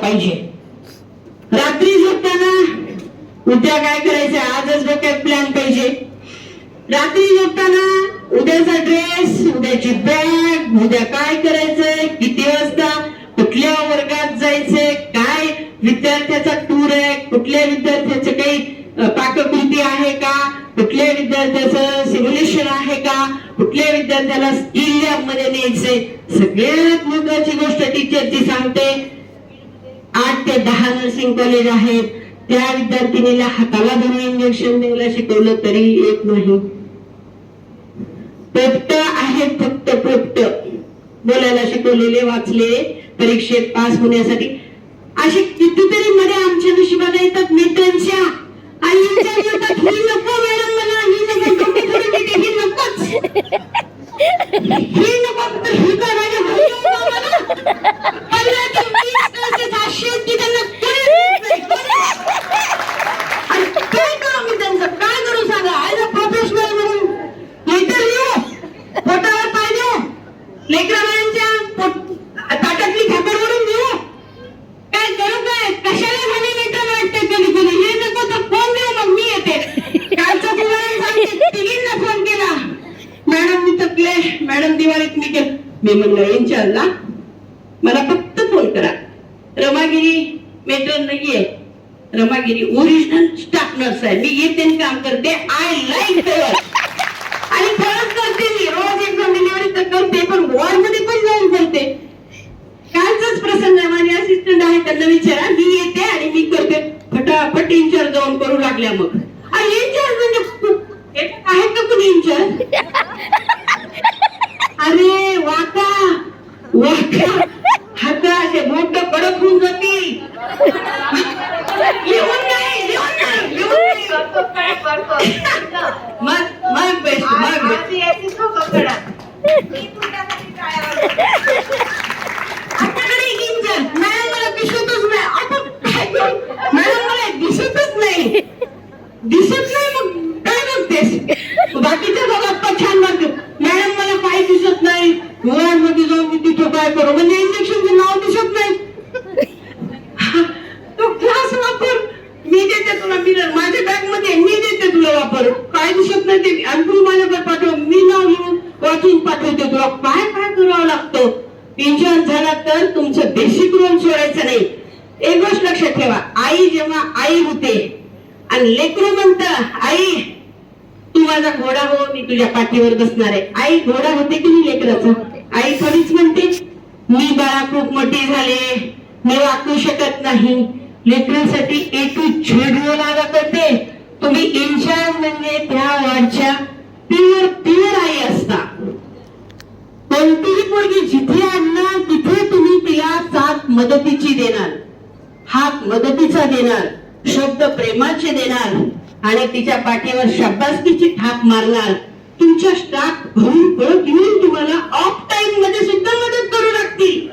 पाहिजे. रात्री झोपताना उद्या काय करायचं आजच डोक्यात प्लॅन पाहिजे. रात्री झोपताना उद्याचा ड्रेस, उद्याची बॅग, उद्या काय करायचंय, किती वाजता कुठल्या वर्गात जायचंय, काय विद्यार्थ्याचा टूर आहे, कुठल्या विद्यार्थ्याचं काही पाककृती आहे का, कुठल्या विद्यार्थ्याचं सिम्युलेशन आहे का, कुठल्या विद्यार्थ्याला स्किल लॅब मध्ये न्यायचंय. सगळ्यात महत्वाची गोष्ट टीचर ती सांगते 8 ते 10 नर्सिंग कॉलेज आहेत. त्या विद्यार्थिनीला हाताला धरून इंजेक्शन द्यायला शिकवलं तरी येत नाही. पोपट आहेत फक्त पोपट बोलायला शिकवलेले, वाचले, परीक्षेत पास होण्यासाठी. असे कितीतरी मध्ये आमच्या नशिबाला येतात मित्रांच्या आईच्या येतात, ही नको मॅडम मला, ही नको, ही नकोच, ही नको, ही करायला काय करू मी त्यांचं, काय करू सांगा. ऍज अ प्रोफेशनल म्हणून लेटर लिहू, पोटावर पाय देऊ, लेकरांच्या ताटातली खापर ओढून देऊ, काय करू, काय कशाला झाले लेटर वाटते कधी कधी. हे नको तर फोन देऊ, मग मी येते. कालचं दिवाळी सांगते, तिघींना फोन केला, मॅडम मी थकले, मॅडम दिवाळीत मी केलं. मी म्हणलं इंशाल्लाह मला फक्त फोन करा. रमागिरी मेट्रो नाहीये, रमागिरी ओरिजिनल स्टाफ नर्स आहे. मी येते काम करते, आय लाईक आणि खरंच करते. मी रोज एक डिलिव्हरी तर करते, पण वॉर्ड मध्ये पण जाऊन करते. कालचाच प्रसंग आहे, माझे असिस्टंट आहे, त्यांना विचारा, मी येते आणि मी करते. फटाफट इंचार्ज जाऊन करू लागल्या. मग इंचार्ज म्हणजे आहेत का कोणी इंचार्ज? अरे वाका वाका हात असे मोठ कडक होऊन जातील. लिहून नाही, लिहून नाही, लिहून नाही. मग बेस्ट, मग आपल्याकडे इंचार्ज मॅडम मला दिसतच नाही. आपण काय करू मॅडम, मला दिसतच नाही, दिसत नाही. मग काय बघतेस, बाकीच्या गप्पा छान वाटत, मॅडम मला काय दिसत नाही, मुलांमध्ये जाऊन मी तिथं काय करू, म्हणजे इंजेक्शनचं नाव दिसत नाही. तो क्लास वापर, मी देते तुला मिरर, माझ्या बॅग मध्ये मी देते तुला वापर. काय दिसत नाही ते आणि तू माझ्याकडे पाठव, मी नाव लिहून वाचून पाठवते तुला. काय काय करावं लागतं. इंचार्ज झाला तर तुमचं बेसिक रोल सोडायचं नाही. एक गोष्ट लक्षात ठेवा, आई जेव्हा आई होते आणि लेकरू म्हणतं आई तू माझा घोडा हो, मी तुझ्या पाठीवर बसणार आहे. आई घोडा होते की नाही लेकराचा? आई थोडीच म्हणते मी बाळा खूप मोठी झाले, मी वाकू शकत नाही. लेकरांसाठी ए टू झेड रोल अदा करते. तुम्ही इंचार्ज म्हणजे त्या वाढच्या प्युअर आई असता. कोणतीही पोरगी जिथे आणणार तिथे तुम्ही तिला साथ मदतीची देणार, हात मदतीचा देणार, शब्द प्रेमाचे देणार आणि तिच्या पाठीवर शाबासकीची थाप मारणार. तुमच्या स्टाफ घरून परत येऊन तुम्हाला ऑफ टाइम मध्ये सुद्धा मदत करू लागतील.